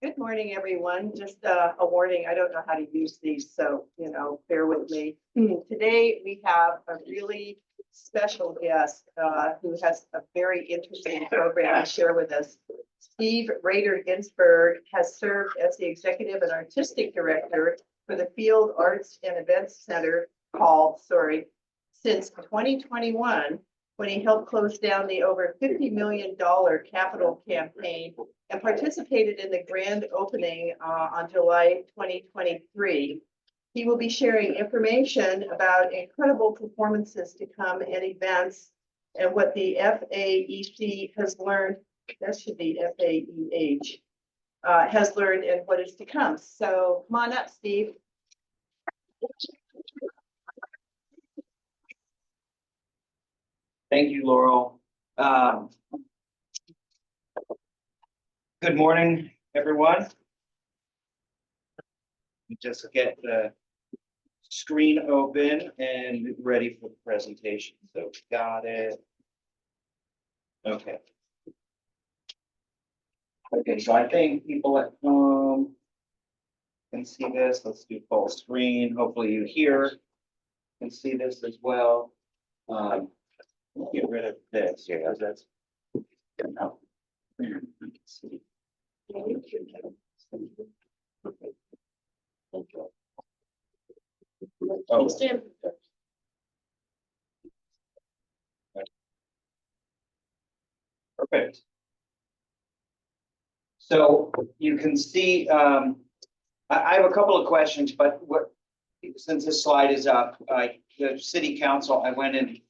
Good morning, everyone. Just a warning, I don't know how to use these, so, bear with me. Today, we have a really special guest who has a very interesting program to share with us. Steve Raider-Ginsburg has served as the Executive and Artistic Director for the Field Arts and Events Center since 2021, when he helped close down the over $50 million capital campaign and participated in the grand opening on July 2023. He will be sharing information about incredible performances to come and events and what the FAEC has learned. That should be FAEH, has learned and what is to come. So come on up, Steve. Thank you, Laurel. Good morning, everyone. Let me just get the screen open and ready for the presentation. So got it. Okay. Okay, so I think people at home can see this. Let's do full screen. Hopefully you here can see this as well. Get rid of this. Yeah, that's no. See. Oh, Jim. Perfect. So you can see, I have a couple of questions, but since this slide is up, the city council, I went in.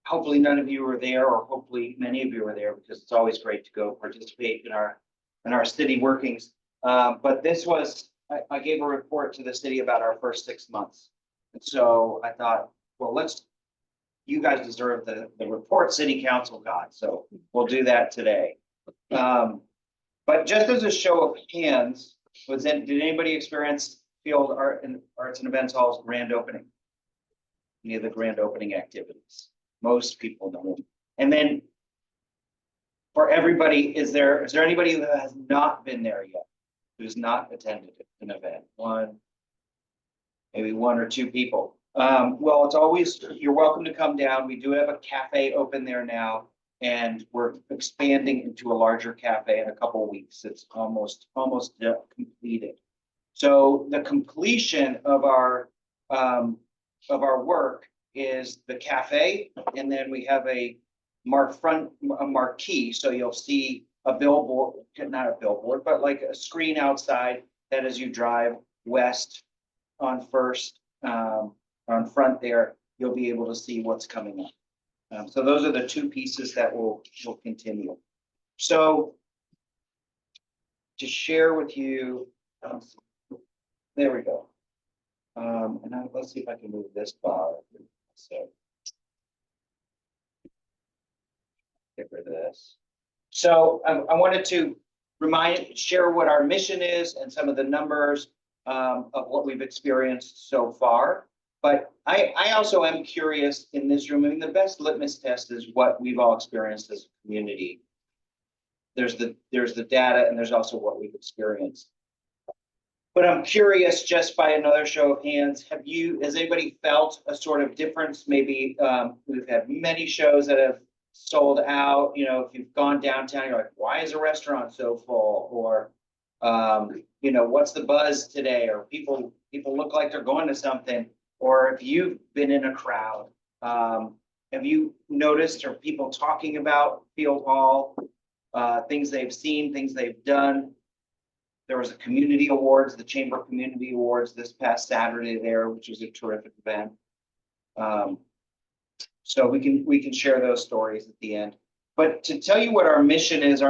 Hopefully none of you were there, or hopefully many of you were there, because it's always great to go participate in our city workings. But this was, I gave a report to the city about our first 6 months. And so I thought, well, you guys deserve the report city council got, so we'll do that today. But just as a show of hands, did anybody experience Field Arts and Events Hall's grand opening? Any of the grand opening activities? Most people don't. And then for everybody, is there anybody who has not been there yet, who's not attended an event? Maybe one or two people. Well, it's always, you're welcome to come down. We do have a cafe open there now, and we're expanding into a larger cafe in a couple of weeks. It's almost completed. So the completion of our work is the cafe, and then we have a marquee. So you'll see a billboard, not a billboard, but like a screen outside that as you drive west on First, on front there, you'll be able to see what's coming up. So those are the two pieces that will continue. So to share with you, there we go. And now let's see if I can move this bar. So get rid of this. So I wanted to share what our mission is and some of the numbers of what we've experienced so far. But I also am curious in this room. I mean, the best litmus test is what we've all experienced as a community. There's the data, and there's also what we've experienced. But I'm curious, just by another show of hands, has anybody felt a sort of difference? Maybe we've had many shows that have sold out. If you've gone downtown, you're like, why is a restaurant so full? Or, what's the buzz today? Or people look like they're going to something. Or if you've been in a crowd, have you noticed, or people talking about Field Hall, things they've seen, things they've done? There was a community awards, the Chamber Community Awards this past Saturday there, which was a terrific event. So we can share those stories at the end. But to tell you what our mission is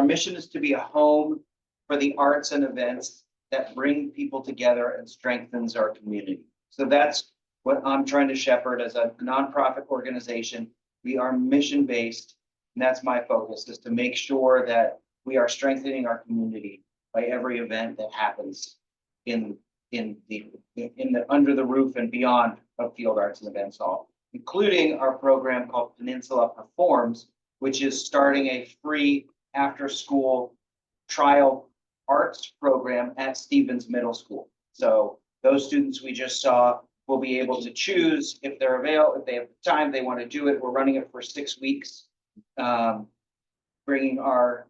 to be a home for the arts and events that bring people together and strengthens our community. So that's what I'm trying to shepherd as a nonprofit organization. We are mission-based, and that's my focus, is to make sure that we are strengthening our community by every event that happens in the under the roof and beyond of Field Arts and Events Hall, including our program called Peninsula Performs, which is starting a free after-school trial arts program at Stevens Middle School. So those students we just saw will be able to choose if they're available, if they have time, they want to do it. We're running it for 6 weeks. Bringing our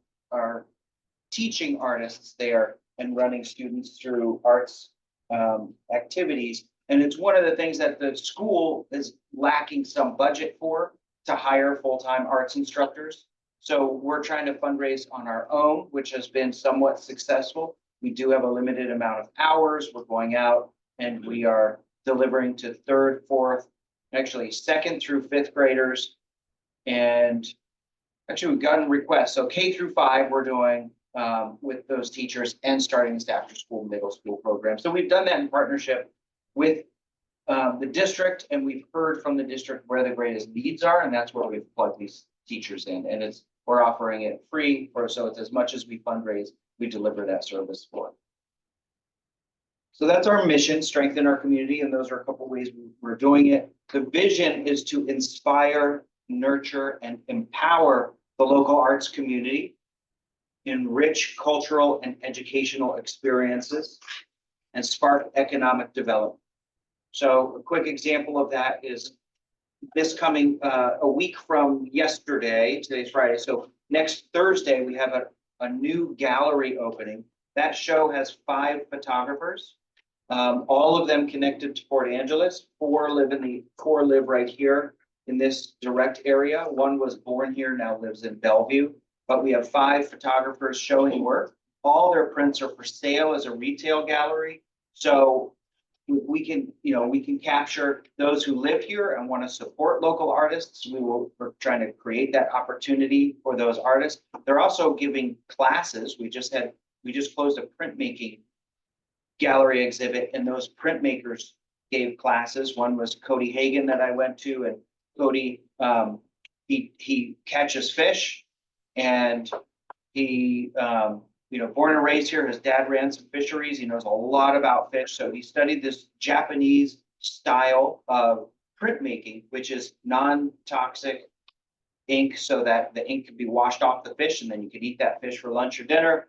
teaching artists there and running students through arts activities. And it's one of the things that the school is lacking some budget for, to hire full-time arts instructors. So we're trying to fundraise on our own, which has been somewhat successful. We do have a limited amount of hours. We're going out and we are delivering to third, fourth, actually second through fifth graders. And actually we've gotten requests. So K through 5 we're doing with those teachers and starting this after school middle school program. So we've done that in partnership with the district, and we've heard from the district where the greatest needs are, and that's where we've plugged these teachers in. And we're offering it free, so it's as much as we fundraise, we deliver that service for. So that's our mission, strengthen our community, and those are a couple ways we're doing it. The vision is to inspire, nurture, and empower the local arts community, enrich cultural and educational experiences, and spark economic development. So a quick example of that is this coming a week from yesterday, today's Friday. So next Thursday, we have a new gallery opening. That show has 5 photographers, all of them connected to Port Angeles. 4 live right here in this direct area. 1 was born here, now lives in Bellevue. But we have 5 photographers showing work. All their prints are for sale as a retail gallery. So we can capture those who live here and want to support local artists. We're trying to create that opportunity for those artists. They're also giving classes. We just closed a printmaking gallery exhibit, and those printmakers gave classes. One was Cody Hagan that I went to, and Cody, he catches fish, and he born and raised here. His dad ran some fisheries. He knows a lot about fish. So he studied this Japanese style of printmaking, which is non-toxic ink, so that the ink can be washed off the fish, and then you can eat that fish for lunch or dinner,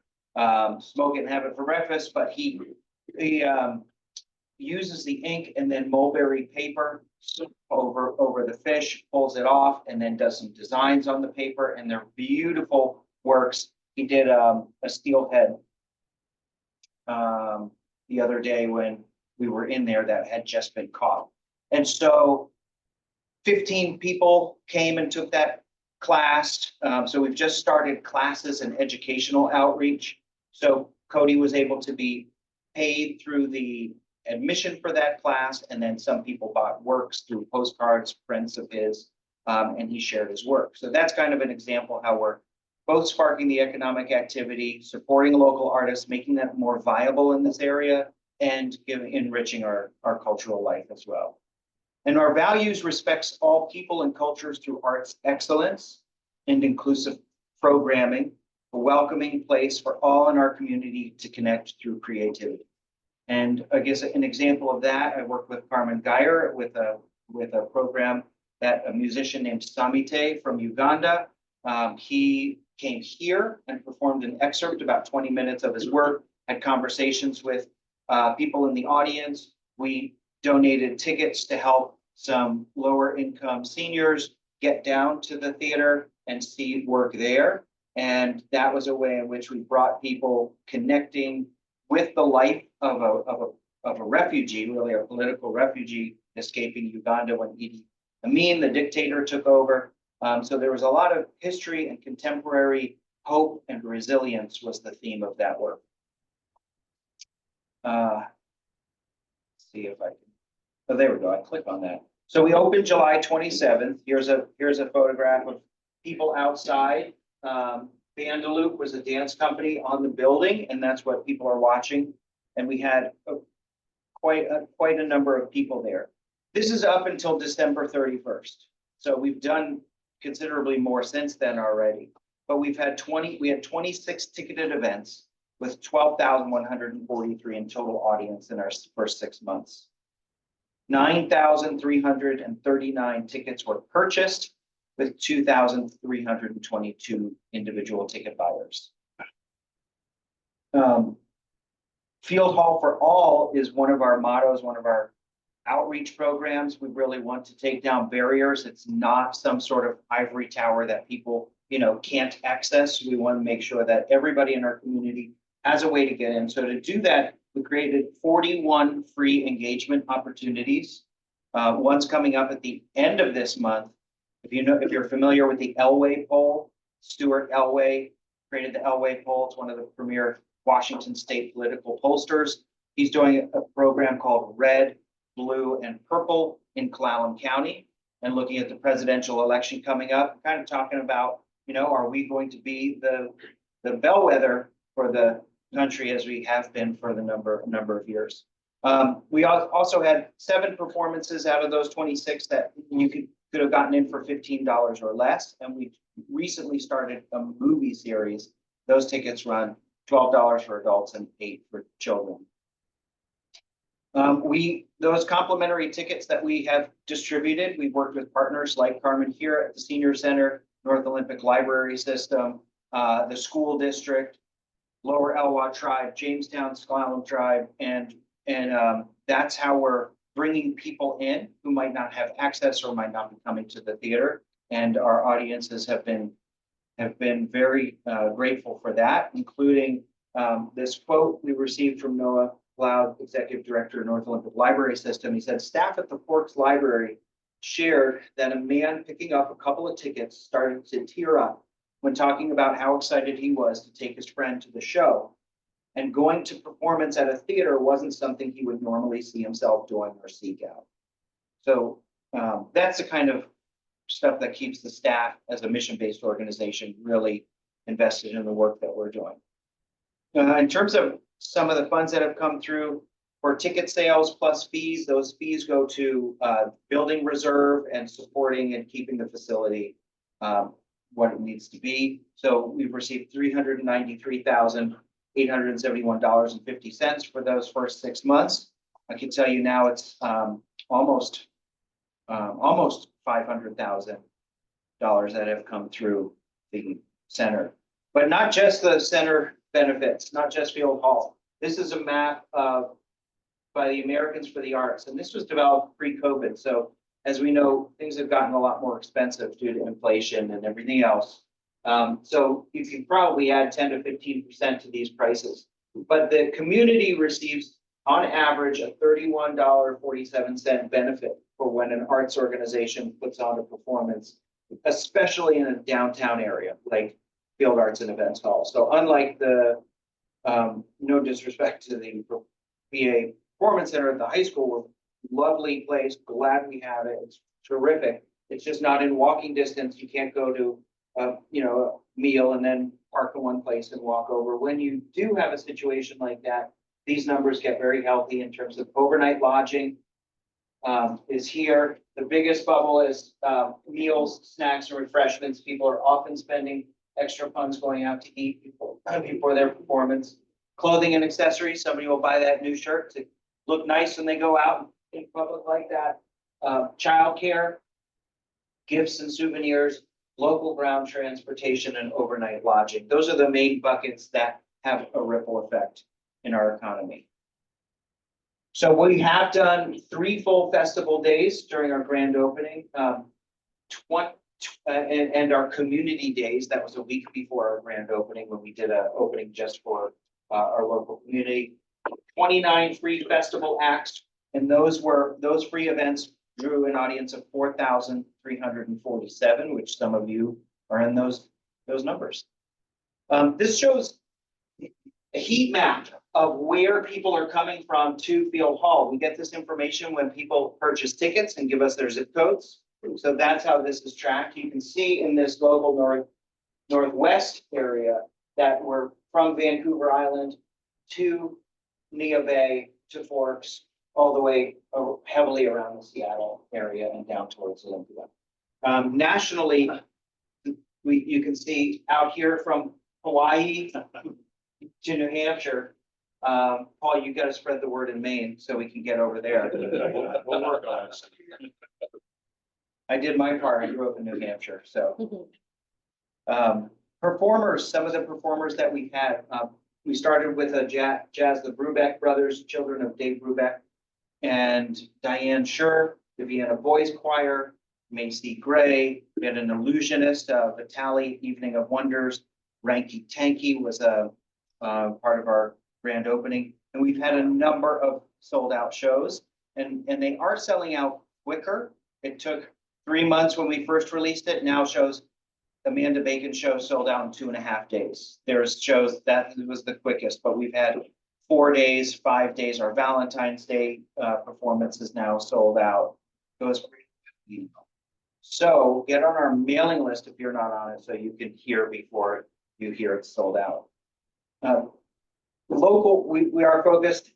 smoke it and have it for breakfast. But he uses the ink and then mulberry paper over the fish, pulls it off, and then does some designs on the paper, and they're beautiful works. He did a steelhead the other day when we were in there that had just been caught. And so 15 people came and took that class. So we've just started classes and educational outreach. So Cody was able to be paid through the admission for that class, and then some people bought works through postcards, prints of his, and he shared his work. So that's kind of an example how we're both sparking the economic activity, supporting local artists, making that more viable in this area, and enriching our cultural life as well. And our values respects all people and cultures through arts excellence and inclusive programming, a welcoming place for all in our community to connect through creativity. And I guess an example of that, I work with Carmen Geyer with a program that a musician named Samite from Uganda. He came here and performed an excerpt, about 20 minutes of his work, had conversations with people in the audience. We donated tickets to help some lower income seniors get down to the theater and see work there. And that was a way in which we brought people connecting with the life of a refugee, really a political refugee escaping Uganda when Idi Amin, the dictator, took over. So there was a lot of history, and contemporary hope and resilience was the theme of that work. Let's see if I can. Oh, there we go. I click on that. So we opened July 27th. Here's a photograph of people outside. Bandaloop was a dance company on the building, and that's what people are watching. And we had quite a number of people there. This is up until December 31st. So we've done considerably more since then already. But we had 26 ticketed events with 12,143 in total audience in our first 6 months. 9,339 tickets were purchased, with 2,322 individual ticket buyers. Field Hall for All is one of our mottos, one of our outreach programs. We really want to take down barriers. It's not some sort of ivory tower that people, can't access. We want to make sure that everybody in our community has a way to get in. So to do that, we created 41 free engagement opportunities. One's coming up at the end of this month. If you're familiar with the Elway poll, Stuart Elway created the Elway poll. It's one of the premier Washington state political pollsters. He's doing a program called Red, Blue, and Purple in Clallam County, and looking at the presidential election coming up, kind of talking about, are we going to be the bellwether for the country as we have been for the number of years. We also had 7 performances out of those 26 that you could have gotten in for $15 or less, and we recently started a movie series. Those tickets run $12 for adults and $8 for children. Those complimentary tickets that we have distributed, we've worked with partners like Carmen here at the Senior Center, North Olympic Library System, the school district, Lower Elwha Tribe, Jamestown Sklallam Tribe, and that's how we're bringing people in who might not have access or might not be coming to the theater. And our audiences have been very grateful for that, including this quote we received from Noah Cloud, Executive Director of North Olympic Library System. He said, staff at the Forks Library shared that a man picking up a couple of tickets started to tear up when talking about how excited he was to take his friend to the show. And going to performance at a theater wasn't something he would normally see himself doing or seek out. So that's the kind of stuff that keeps the staff as a mission-based organization really invested in the work that we're doing. In terms of some of the funds that have come through for ticket sales plus fees, those fees go to building reserve and supporting and keeping the facility what it needs to be. So we've received $393,871.50 for those first 6 months. I can tell you now it's almost $500,000 that have come through the center, but not just the center benefits, not just Field Hall. This is a map by the Americans for the Arts, and this was developed pre-COVID. So as we know, things have gotten a lot more expensive due to inflation and everything else. So you can probably add 10 to 15% to these prices, but the community receives on average a $31.47 benefit for when an arts organization puts on a performance, especially in a downtown area like Field Arts and Events Hall. So unlike the, no disrespect to the VA Performance Center at the high school, lovely place, glad we have it, it's terrific. It's just not in walking distance. You can't go to a meal and then park in one place and walk over. When you do have a situation like that, these numbers get very healthy in terms of overnight lodging is here. The biggest bubble is meals, snacks, and refreshments. People are often spending extra funds going out to eat before their performance. Clothing and accessories. Somebody will buy that new shirt to look nice when they go out in public like that. Childcare, gifts and souvenirs, local ground transportation, and overnight lodging. Those are the main buckets that have a ripple effect in our economy. So we have done 3 full festival days during our grand opening, and our community days. That was a week before our grand opening when we did an opening just for our local community. 29 free festival acts, and those free events drew an audience of 4,347, which some of you are in those numbers. This shows a heat map of where people are coming from to Field Hall. We get this information when people purchase tickets and give us their zip codes. So that's how this is tracked. You can see in this local northwest area that we're from Vancouver Island to Nia Bay to Forks, all the way heavily around the Seattle area and down towards Olympia. Nationally, you can see out here from Hawaii to New Hampshire. Paul, you got to spread the word in Maine so we can get over there. We'll work on it. I did my part. I grew up in New Hampshire. So performers, some of the performers that we've had, we started with a jazz, the Brubeck brothers, children of Dave Brubeck and Diane Schur, the Vienna Boys Choir, Macy Gray. We had an illusionist, Vitali, Evening of Wonders. Ranky Tanky was a part of our grand opening. And we've had a number of sold out shows and they are selling out quicker. It took 3 months when we first released it. Now shows, Amanda Bacon's show sold out in 2.5 days. There's shows that was the quickest, but we've had 4 days, 5 days. Our Valentine's Day performance is now sold out. Goes pretty. So get on our mailing list if you're not on it, so you can hear before you hear it's sold out. Local, we are focused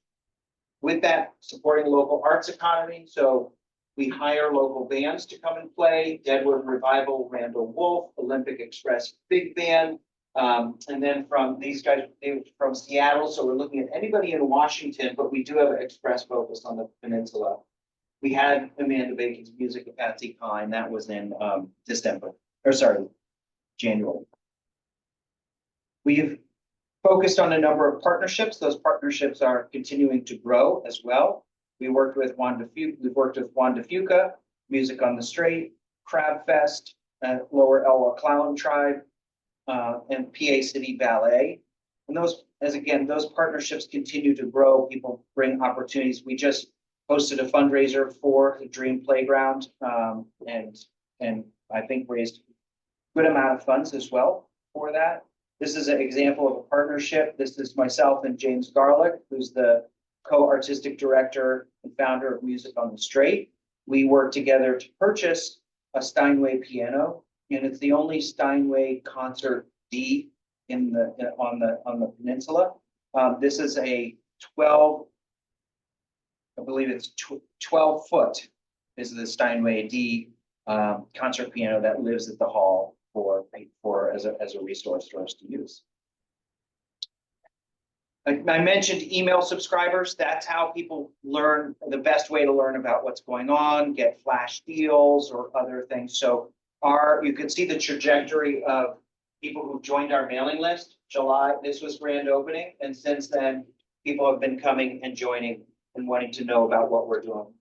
with that, supporting local arts economy. So we hire local bands to come and play. Deadwood Revival, Randall Wolf, Olympic Express Big Band. And then from these guys, they were from Seattle. So we're looking at anybody in Washington, but we do have an express focus on the peninsula. We had Amanda Bacon's music at Patsy Cline. That was in January. We've focused on a number of partnerships. Those partnerships are continuing to grow as well. We've worked with Wanda Fuca, Music on the Strait, Crab Fest, Lower Elwha Clown Tribe, and PA City Ballet. And those partnerships continue to grow. People bring opportunities. We just hosted a fundraiser for the Dream Playground, and I think raised a good amount of funds as well for that. This is an example of a partnership. This is myself and James Garlick, who's the co-artistic director and founder of Music on the Strait. We worked together to purchase a Steinway piano, and it's the only Steinway concert D on the peninsula. This is a 12 foot is the Steinway D concert piano that lives at the hall as a resource for us to use. I mentioned email subscribers. That's how people learn, the best way to learn about what's going on, get flash deals or other things. So you can see the trajectory of people who joined our mailing list. July, this was grand opening. And since then, people have been coming and joining and wanting to know about what we're doing.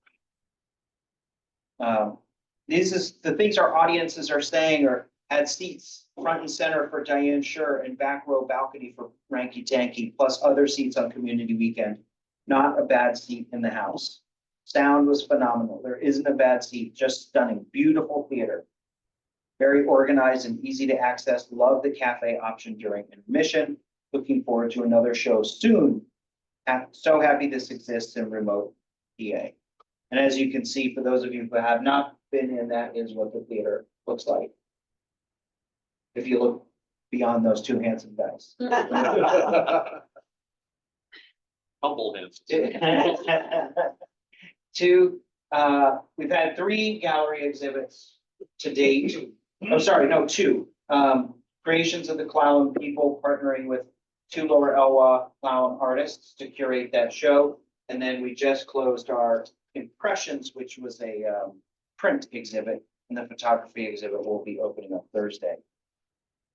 These is the things our audiences are saying are had seats front and center for Diane Schur and back row balcony for Ranky Tanky, plus other seats on community weekend. Not a bad seat in the house. Sound was phenomenal. There isn't a bad seat, just stunning. Beautiful theater. Very organized and easy to access. Love the cafe option during intermission. Looking forward to another show soon. So happy this exists in remote PA. And as you can see, for those of you who have not been in, that is what the theater looks like. If you look beyond those two handsome guys. Humble hands. We've had 3 gallery exhibits to date. Oh, sorry, no, 2. Creations of the Clown People, partnering with 2 Lower Elwha clown artists to curate that show. And then we just closed our Impressions, which was a print exhibit, and the photography exhibit will be opening up Thursday.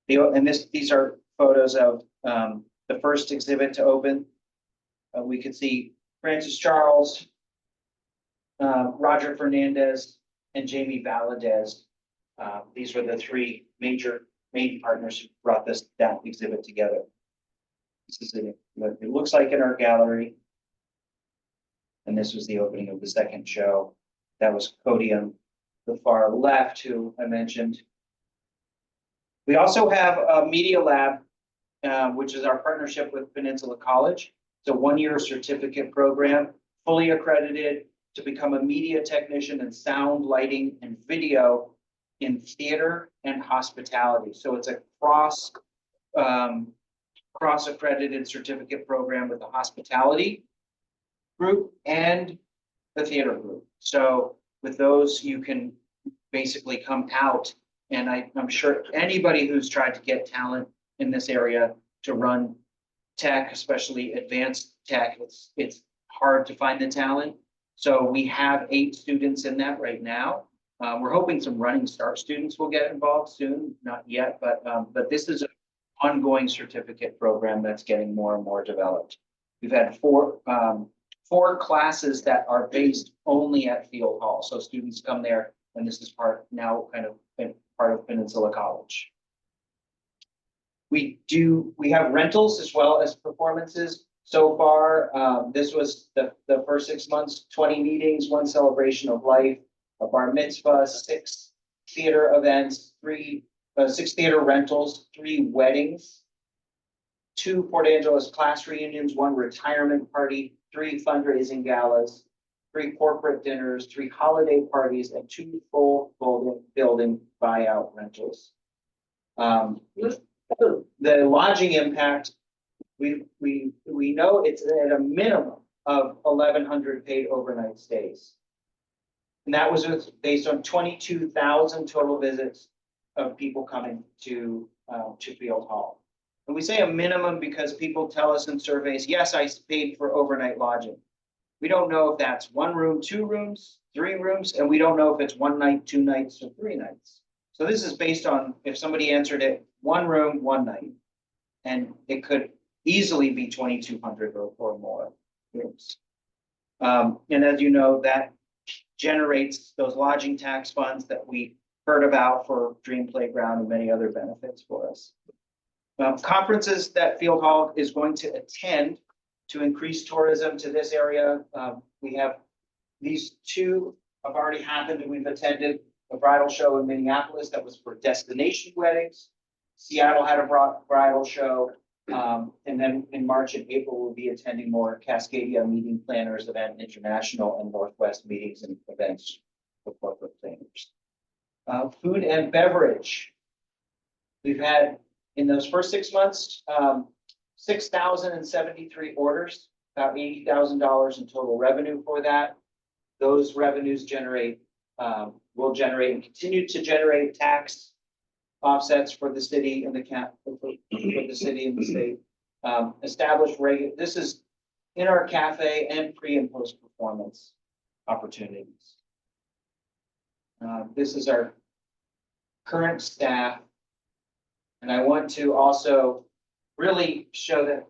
These are photos of the first exhibit to open. We could see Francis Charles, Roger Fernandez, and Jamie Valadez. These were the 3 main partners who brought that exhibit together. This is what it looks like in our gallery. And this was the opening of the second show. That was Cody on the far left, who I mentioned. We also have a Media Lab, which is our partnership with Peninsula College. It's a 1-year certificate program, fully accredited to become a media technician in sound, lighting, and video in theater and hospitality. So it's a cross-accredited certificate program with the hospitality group and the theater group. So with those, you can basically come out, and I'm sure anybody who's tried to get talent in this area to run tech, especially advanced tech, it's hard to find the talent. So we have 8 students in that right now. We're hoping some running start students will get involved soon, not yet, but this is ongoing certificate program that's getting more and more developed. We've had four classes that are based only at Field Hall. So students come there, and this is part of Peninsula College. We have rentals as well as performances. So far, this was the first 6 months, 20 meetings, 1 celebration of life, a bar mitzvah, 6 theater events, 6 theater rentals, 3 weddings, 2 Port Angeles class reunions, 1 retirement party, 3 fundraising galas, 3 corporate dinners, 3 holiday parties, and 2 full building buyout rentals. The lodging impact, we know it's at a minimum of 1,100 paid overnight stays. And that was based on 22,000 total visits of people coming to Field Hall. And we say a minimum because people tell us in surveys, yes, I paid for overnight lodging. We don't know if that's 1 room, 2 rooms, 3 rooms, and we don't know if it's 1 night, 2 nights, or 3 nights. So this is based on if somebody answered it 1 room, 1 night, and it could easily be 2,200 or more rooms. And as you know, that generates those lodging tax funds that we heard about for Dream Playground and many other benefits for us. Conferences that Field Hall is going to attend to increase tourism to this area. We have these 2 have already happened, and we've attended a bridal show in Minneapolis that was for destination weddings. Seattle had a bridal show. And then in March and April, we'll be attending more Cascadia Meeting Planners Event International and Northwest meetings and events for corporate planners. Food and beverage. We've had, in those first 6 months, 6,073 orders, about $80,000 in total revenue for that. Those revenues will generate and continue to generate tax offsets for the city and the city and the state. Established this is in our cafe and pre and post performance opportunities. This is our current staff. And I want to also really show that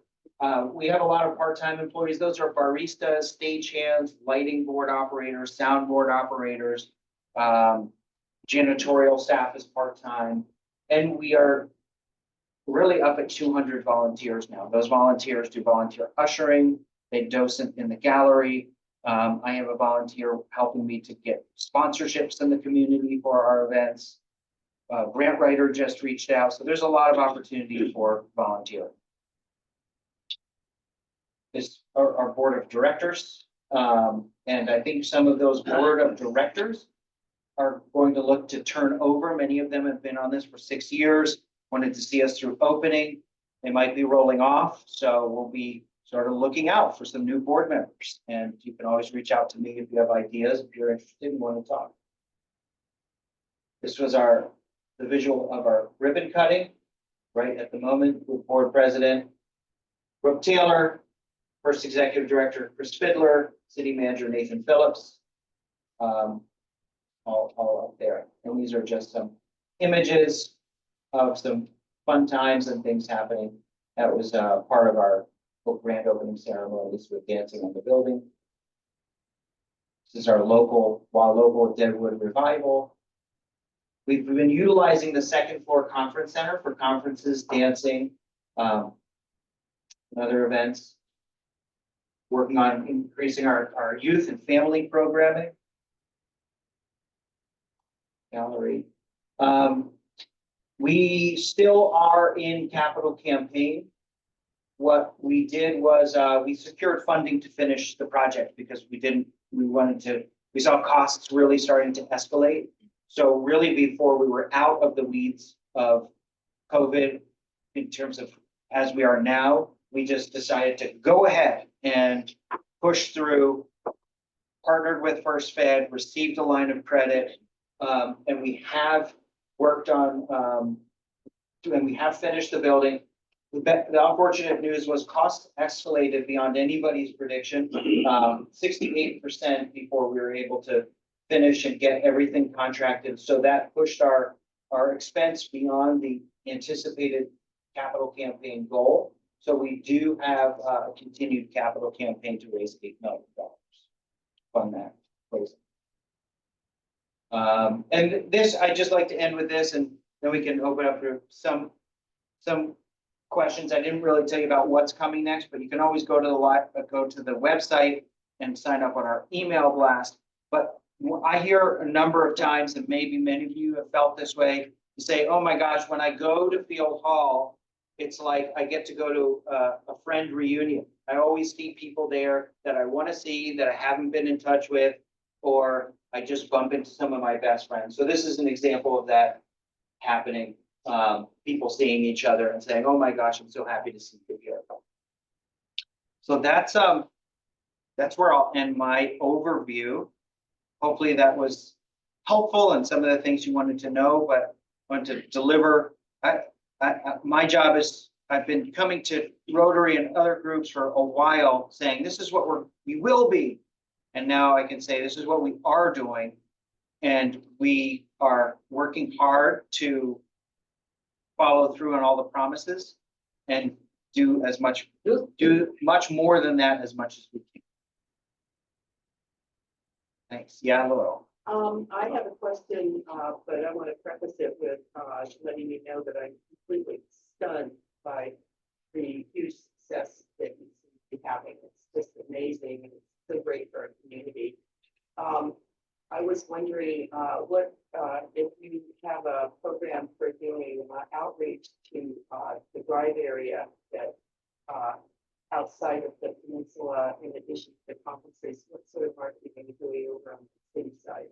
we have a lot of part-time employees. Those are baristas, stagehands, lighting board operators, soundboard operators, janitorial staff is part-time. And we are really up at 200 volunteers now. Those volunteers do volunteer ushering, they docent in the gallery. I have a volunteer helping me to get sponsorships in the community for our events. Grant writer just reached out. So there's a lot of opportunity for volunteering. This are our board of directors. And I think some of those board of directors are going to look to turn over. Many of them have been on this for 6 years, wanted to see us through opening. They might be rolling off. So we'll be sort of looking out for some new board members. And you can always reach out to me if you have ideas, if you're interested and want to talk. This was the visual of our ribbon cutting right at the moment with board president Brooke Taylor, first executive director Chris Fidler, city manager Nathan Phillips. All up there. And these are just some images of some fun times and things happening. That was part of our grand opening ceremonies with dancing on the building. This is our local Deadwood revival. We've been utilizing the 2nd floor conference center for conferences, dancing, and other events. Working on increasing our youth and family programming. Gallery. We still are in capital campaign. What we did was we secured funding to finish the project because we saw costs really starting to escalate. So really before we were out of the weeds of COVID in terms of as we are now, we just decided to go ahead and push through, partnered with First Fed, received a line of credit. And we have worked on, and we have finished the building. The unfortunate news was cost escalated beyond anybody's prediction, 68% before we were able to finish and get everything contracted. So that pushed our expense beyond the anticipated capital campaign goal. So we do have a continued capital campaign to raise $8 million. Fund that, please. And this, I'd just like to end with this, and then we can open up for some questions. I didn't really tell you about what's coming next, but you can always go to the website and sign up on our email blast. But I hear a number of times, and maybe many of you have felt this way, you say, oh my gosh, when I go to Field Hall, it's like I get to go to a friend reunion. I always see people there that I want to see, that I haven't been in touch with, or I just bump into some of my best friends. So this is an example of that happening. People seeing each other and saying, oh my gosh, I'm so happy to see you here. So that's where I'll end my overview. Hopefully that was helpful and some of the things you wanted to know, but I want to deliver. My job is, I've been coming to Rotary and other groups for a while saying, this is what we will be. And now I can say, this is what we are doing. And we are working hard to follow through on all the promises and do much more than that as much as we can. Thanks. Yeah, hello. I have a question, but I want to preface it with letting you know that I'm completely stunned by the huge success that you seem to be having. It's just amazing, and it's so great for our community. I was wondering what if you have a program for doing outreach to the drive area that outside of the peninsula, in addition to the conferences, what sort of marketing are you doing over on the city side?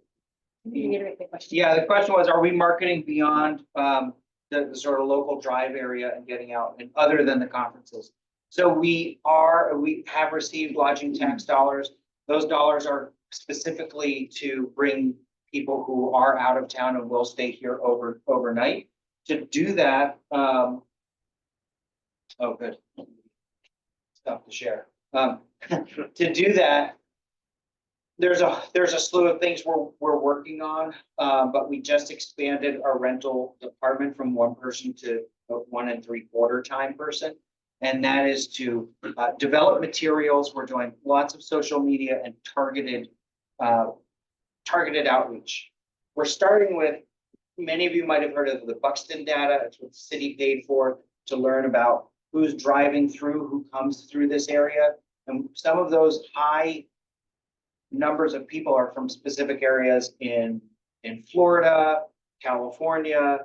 Can you reiterate the question? Yeah, the question was, are we marketing beyond the sort of local drive area and getting out and other than the conferences? So we have received lodging tax dollars. Those dollars are specifically to bring people who are out of town and will stay here overnight. To do that, oh, good. Stop the share. To do that, there's a slew of things we're working on, but we just expanded our rental department from one person to a 1 3/4 time person. And that is to develop materials. We're doing lots of social media and targeted outreach. We're starting with, many of you might have heard of the Buxton data. It's what the city paid for to learn about who's driving through, who comes through this area. And some of those high numbers of people are from specific areas in Florida, California,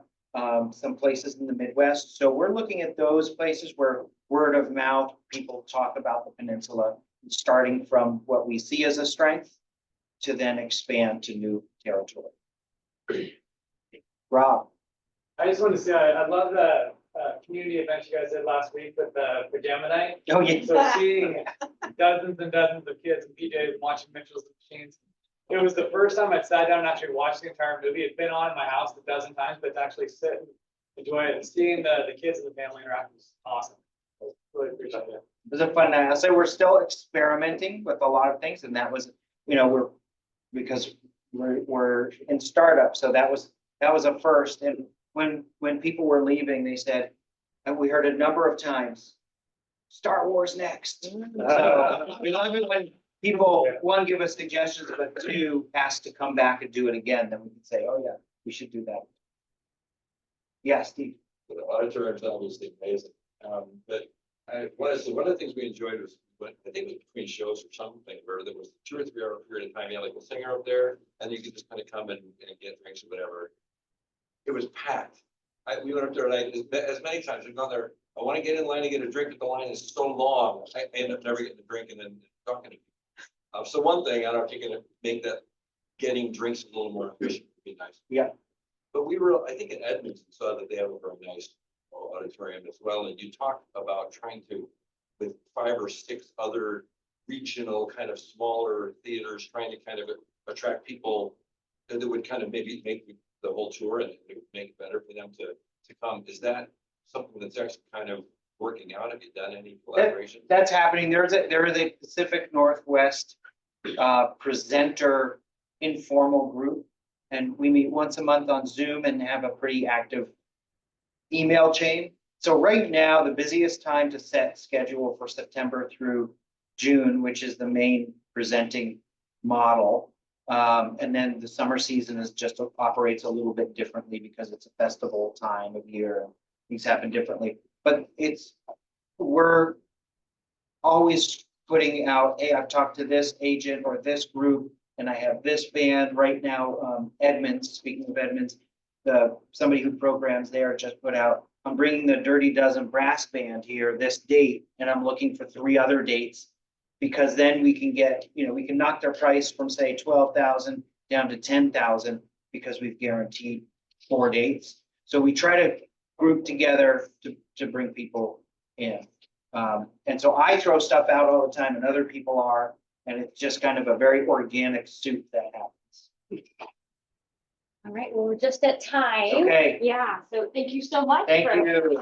some places in the Midwest. So we're looking at those places where word of mouth, people talk about the peninsula, starting from what we see as a strength to then expand to new territory. Rob. I just want to say, I love the community event you guys did last week with the pajama night. Oh, yeah. So seeing dozens and dozens of kids and PJs watching Mitchell's Machines. It was the first time I'd sat down and actually watched the entire movie. It's been on in my house a dozen times, but to actually sit and enjoy it and seeing the kids and the family interact was awesome. Really appreciate it. It was a fun night. I'll say we're still experimenting with a lot of things, and that was, because we're in startup, so that was a first. And when people were leaving, they said, and we heard a number of times, Star Wars next. So we love it when people, one, give us suggestions, but two, ask to come back and do it again. Then we can say, oh yeah, we should do that. Yeah, Steve. The auditorium is obviously amazing. But one of the things we enjoyed was, I think it was between shows or something, where there was a 2 or 3 hour period of time, you had like a singer up there, and you could just kind of come and get drinks or whatever. It was packed. We went up there, and as many times we've gone there, I want to get in line and get a drink, but the line is so long, I end up never getting a drink and then talking to people. So one thing, I don't know if you can make that getting drinks a little more efficient would be nice. Yeah. But I think in Edmonton saw that they have a very nice auditorium as well. And you talked about trying to, with 5 or 6 other regional kind of smaller theaters, trying to kind of attract people that would kind of maybe make the whole tour and it would make it better for them to come. Is that something that's actually kind of working out? Have you done any collaboration? That's happening. There is a Pacific Northwest presenter informal group, and we meet once a month on Zoom and have a pretty active email chain. So right now, the busiest time to set schedule for September through June, which is the main presenting model. And then the summer season is just operates a little bit differently because it's a festival time of year. Things happen differently, but we're always putting out, hey, I've talked to this agent or this group, and I have this band right now. Edmonds, speaking of Edmonds, somebody who programs there just put out, I'm bringing the Dirty Dozen brass band here this date, and I'm looking for 3 other dates. Because then we can get, we can knock their price from say 12,000 down to 10,000 because we've guaranteed 4 dates. So we try to group together to bring people in. And so I throw stuff out all the time and other people are, and it's just kind of a very organic soup that happens. All right, well, we're just at time. Okay, Yeah, so thank you so much. thank for- you.